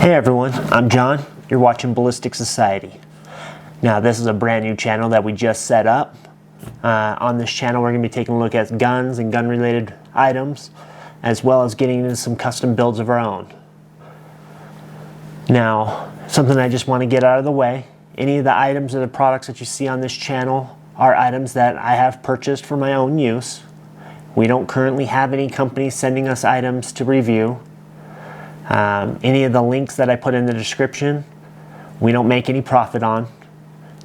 Hey everyone, I'm John. You're watching Ballistic Society. Now this is a brand new channel that we just set up. On this channel we're going to be taking a look at guns and gun related items, as well as getting into some custom builds of our own. Now, something I just want to get out of the way, any of the items or the products that you see on this channel are items that I have purchased for my own use. We don't currently have any companies sending us items to review. Any of the links that I put in the description, we don't make any profit on.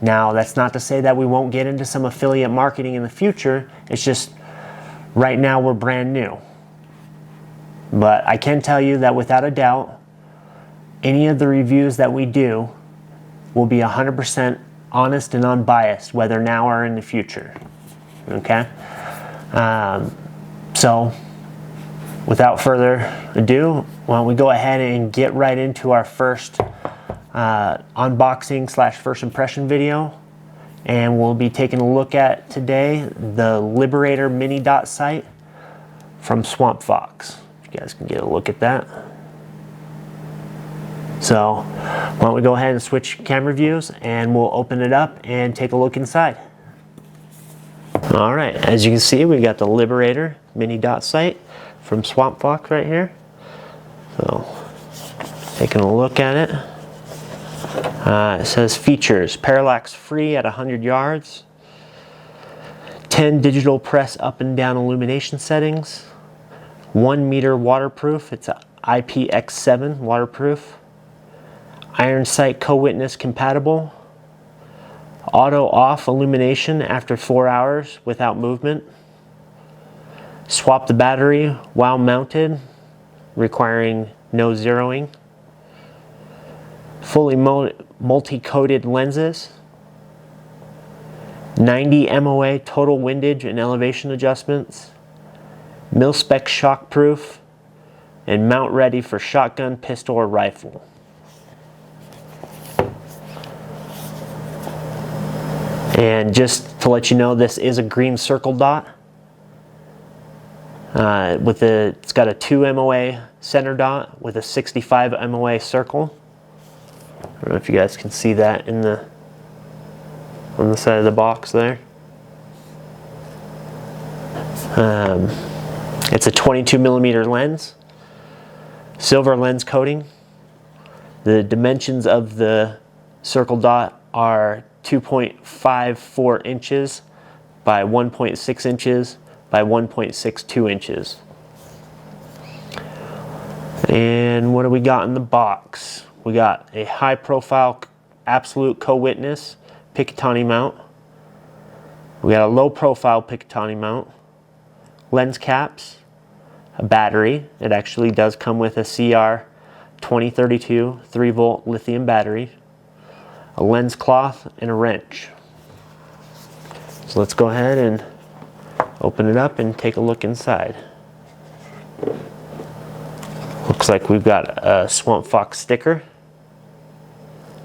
Now, that's not to say that we won't get into some affiliate marketing in the future. It's just right now we're brand new. But I can tell you that without a doubt, any of the reviews that we do will be 100% honest and unbiased, whether now or in the future. Okay? So, without further ado, why don't we go ahead and get right into our first unboxing / first impression video. And we'll be taking a look at today the Liberator mini dot sight from Swampfox. If you guys can get a look at that. So why don't we go ahead and switch camera views and we'll open it up and take a look inside. Alright, as you can see, we got the Liberator mini dot sight from Swampfox right here. So, taking a look at it. It says features: parallax free at 100 yards, 10 digital press up and down illumination settings, 1 meter waterproof, it's a IPX7 waterproof, iron sight co-witness compatible, auto off illumination after 4 hours without movement, swap the battery while mounted, requiring no zeroing, fully multi-coated lenses, 90 MOA total windage and elevation adjustments, mil-spec shockproof, and mount ready for shotgun, pistol, or rifle. And just to let you know, this is a green circle dot. It's got a 2 MOA center dot with a 65 MOA circle. I don't know if you guys can see that on the side of the box there. It's a 22mm lens, silver lens coating. The dimensions of the circle dot are 2.54 inches by 1.6 inches by 1.62 inches. And what do we got in the box? We got a high profile absolute co-witness Picatinny mount. We got a low profile Picatinny mount, lens caps, a battery. It actually does come with a CR2032 3-volt lithium battery, a lens cloth, and a wrench. So let's go ahead and open it up and take a look inside. Looks like we've got a Swampfox sticker.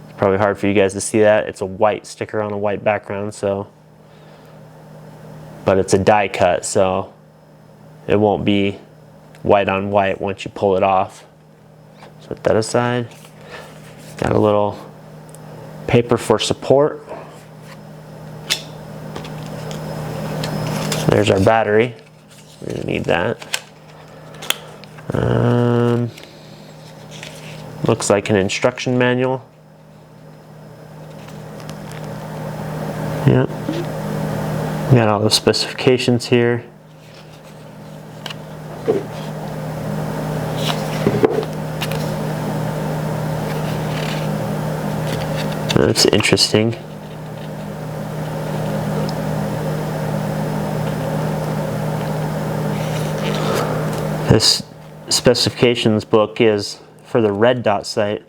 It's probably hard for you guys to see that. It's a white sticker on a white background, but it's a die cut, so it won't be white on white once you pull it off. Set that aside. Got a little paper for support. There's our battery. We're gonna need that. Looks like an instruction manual. Yep. Got all the specifications here. That's interesting. This specifications book is for the red dot sight,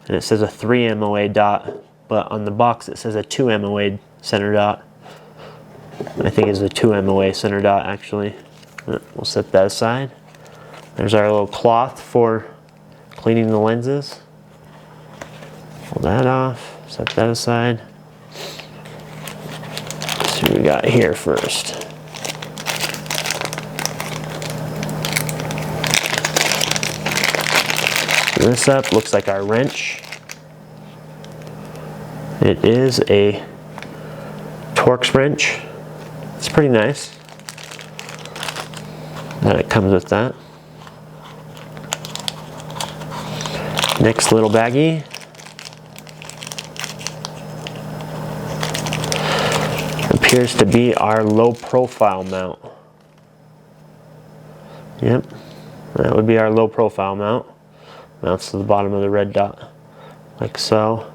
and it says a 3 MOA dot, but on the box it says a 2 MOA center dot. I think it's a 2 MOA center dot actually. We'll set that aside. There's our little cloth for cleaning the lenses. Pull that off, set that aside. Let's see what we got here first. Open this up, looks like our wrench. It is a Torx wrench. It's pretty nice that it comes with that. Next little baggie. Appears to be our low profile mount. Yep, that would be our low profile mount. Mounts to the bottom of the red dot, like so.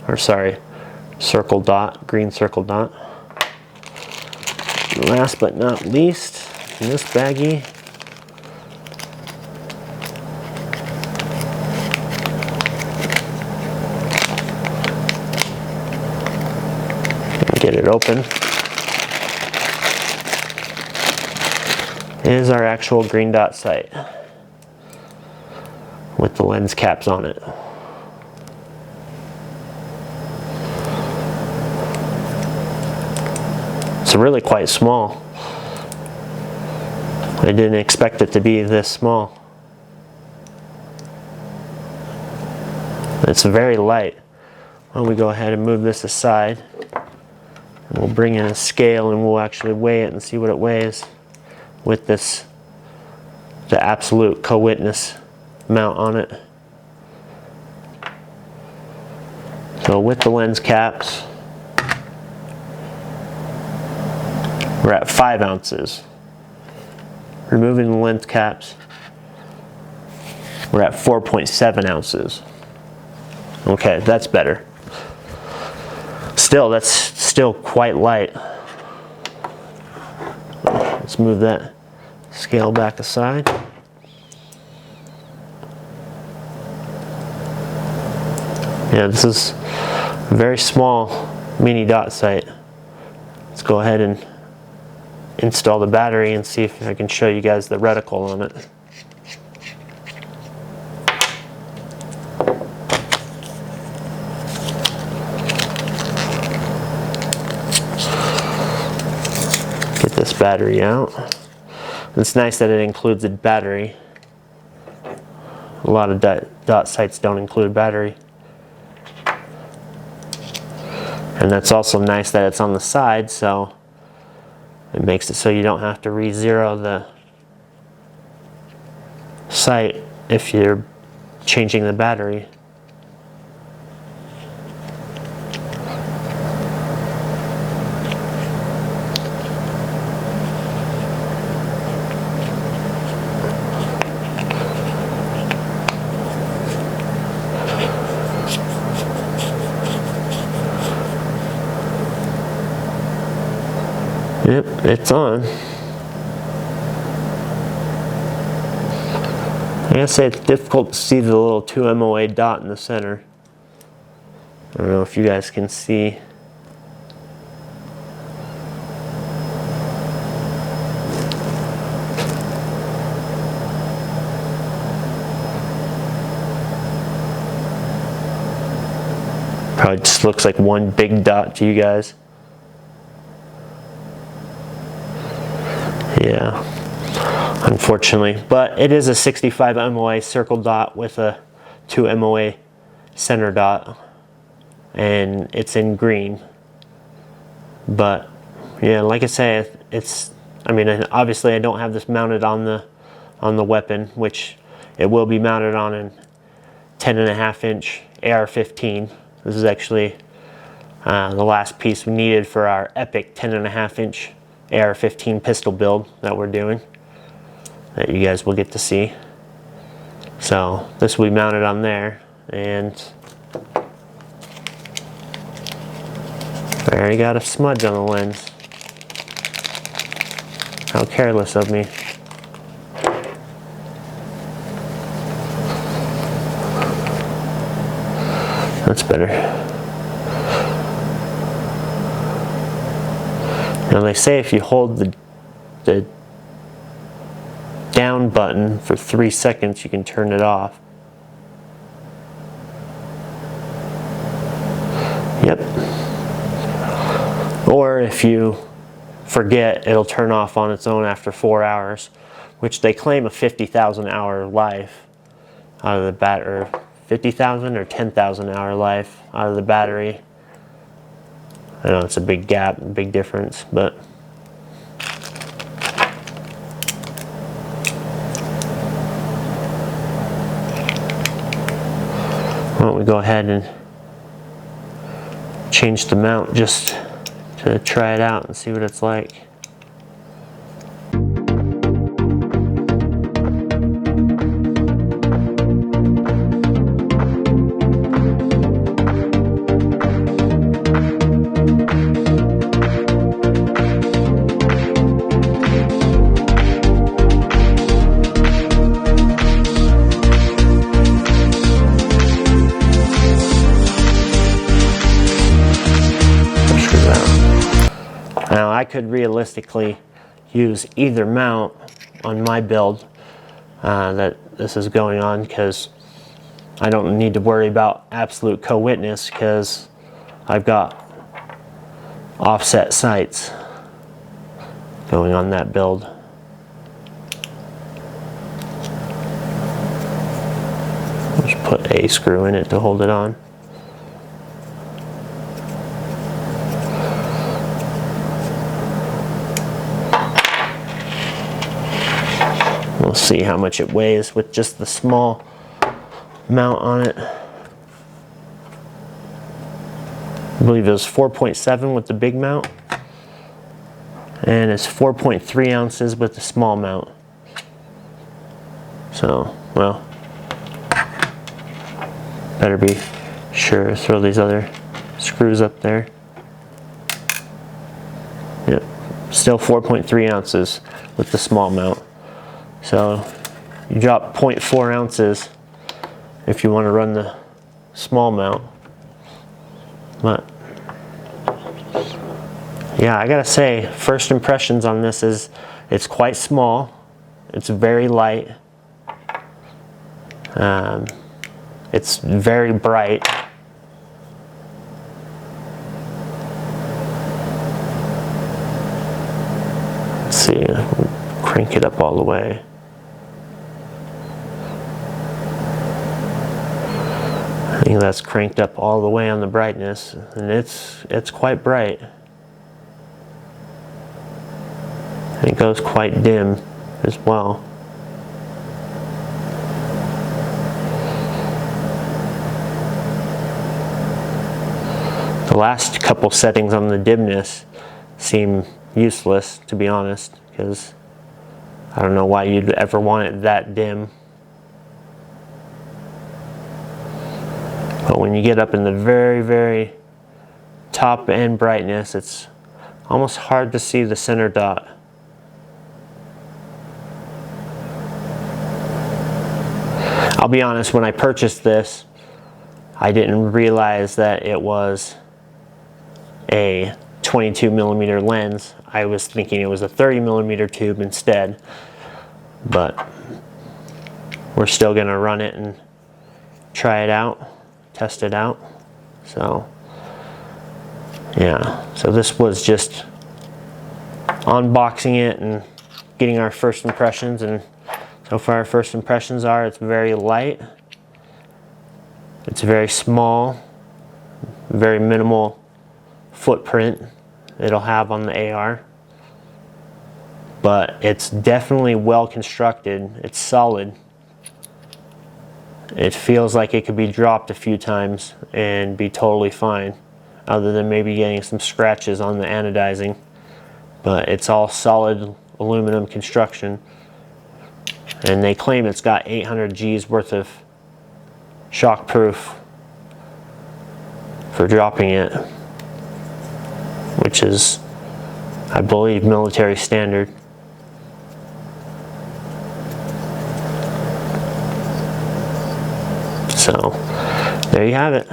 Or sorry, circle dot, green circle dot. And last but not least, in this baggie, get it open, is our actual green dot sight with the lens caps on it. It's really quite small. I didn't expect it to be this small. It's very light. Why don't we go ahead and move this aside, and we'll bring in a scale and we'll actually weigh it and see what it weighs with this, the absolute co-witness mount on it. So with the lens caps, we're at 5 ounces. Removing the lens caps, we're at 4.7 ounces. Okay, that's better. Still, that's still quite light. Let's move that scale back aside. Yeah, this is a very small mini dot sight. Let's go ahead and install the battery and see if I can show you guys the reticle on it. Get this battery out. It's nice that it includes a battery. A lot of dot sights don't include battery. And that's also nice that it's on the side, so it makes it so you don't have to re-zero the sight if you're changing the battery. Yep, it's on. I gotta say it's difficult to see the little 2 MOA dot in the center. I don't know if you guys can see. Probably just looks like one big dot to you guys. Yeah, unfortunately, but it is a 65 MOA circle dot with a 2 MOA center dot, and it's in green. But yeah, like I say, I mean, obviously I don't have this mounted on the weapon, which it will be mounted on a 10.5 inch AR-15. This is actually the last piece we needed for our epic 10.5 inch AR-15 pistol build that we're doing, that you guys will get to see. So this will be mounted on there, and I already got a smudge on the lens. How careless of me. That's better. Now they say if you hold the down button for 3 seconds, you can turn it off. Yep. Or if you forget, it'll turn off on its own after 4 hours, which they claim a 50,000 hour life. out of the battery, 50,000 or 10,000 hour life out of the battery. I know it's a big gap, big difference, but why don't we go ahead and change the mount just to try it out and see what it's like. Now I could realistically use either mount on my build that this is going on, because I don't need to worry about absolute co-witness because I've got offset sights going on that build. Just put a screw in it to hold it on. We'll see how much it weighs with just the small mount on it. I believe it was 4.7 with the big mount, and it's 4.3 ounces with the small mount. So, well, better be sure to throw these other screws up there. Yep, still 4.3 ounces with the small mount. So you drop 0.4 ounces if you want to run the small mount. But yeah, I gotta say, first impressions on this is it's quite small, it's very light, it's very bright. Let's see, crank it up all the way. I think that's cranked up all the way on the brightness, and it's quite bright. And it goes quite dim as well. The last couple settings on the dimness seem useless, to be honest, because I don't know why you'd ever want it that dim. But when you get up in the very, very top end brightness, it's almost hard to see the center dot. I'll be honest, when I purchased this, I didn't realize that it was a 22mm lens. I was thinking it was a 30mm tube instead, but we're still gonna run it and try it out, test it out. So yeah, so this was just unboxing it and getting our first impressions. And so far our first impressions are it's very light, it's very small, very minimal footprint it'll have on the AR, but it's definitely well constructed. It's solid. It feels like it could be dropped a few times and be totally fine, other than maybe getting some scratches on the anodizing, but it's all solid aluminum construction, and they claim it's got 800 G's worth of shock proof for dropping it, which is, I believe, military standard. So there you have it.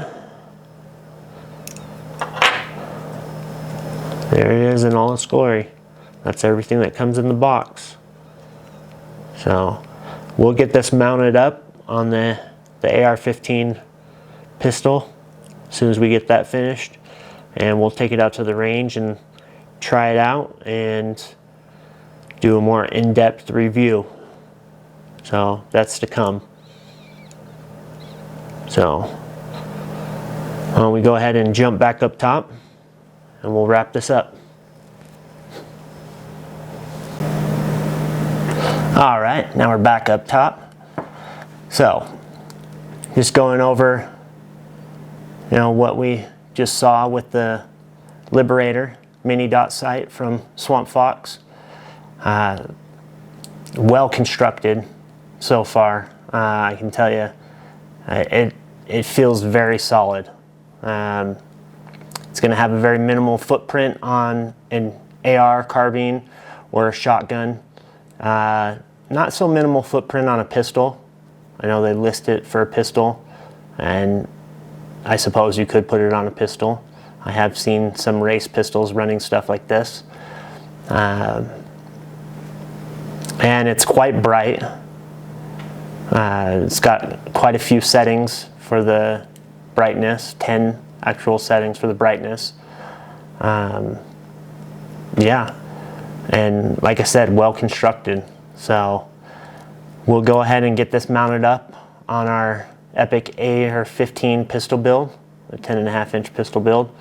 There it is in all its glory. That's everything that comes in the box. So we'll get this mounted up on the AR-15 pistol as soon as we get that finished, and we'll take it out to the range and try it out and do a more in-depth review. So that's to come. So why don't we go ahead and jump back up top and we'll wrap this up. All right, now we're back up top. So just going over, you know, what we just saw with the Liberator mini dot sight from Swampfox. Well constructed so far. I can tell you, it feels very solid. It's going to have a very minimal footprint on an AR carbine or a shotgun. Not so minimal footprint on a pistol. I know they list it for a pistol, and I suppose you could put it on a pistol. I have seen some race pistols running stuff like this. And it's quite bright. It's got quite a few settings for the brightness, 10 actual settings for the brightness. Yeah, and like I said, well constructed. So we'll go ahead and get this mounted up on our Epic AR-15 pistol build, a 10.5-inch pistol build,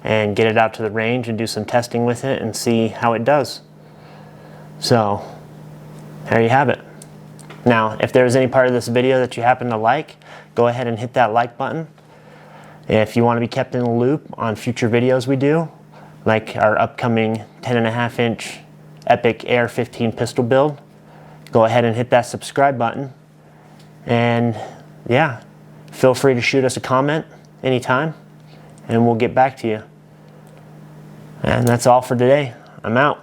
and get it out to the range and do some testing with it and see how it does. So there you have it. Now, if there's any part of this video that you happen to like, go ahead and hit that like button. If you want to be kept in the loop on future videos we do, like our upcoming 10.5-inch Epic AR-15 pistol build, go ahead and hit that subscribe button. And yeah, feel free to shoot us a comment anytime, and we'll get back to you. And that's all for today. I'm out.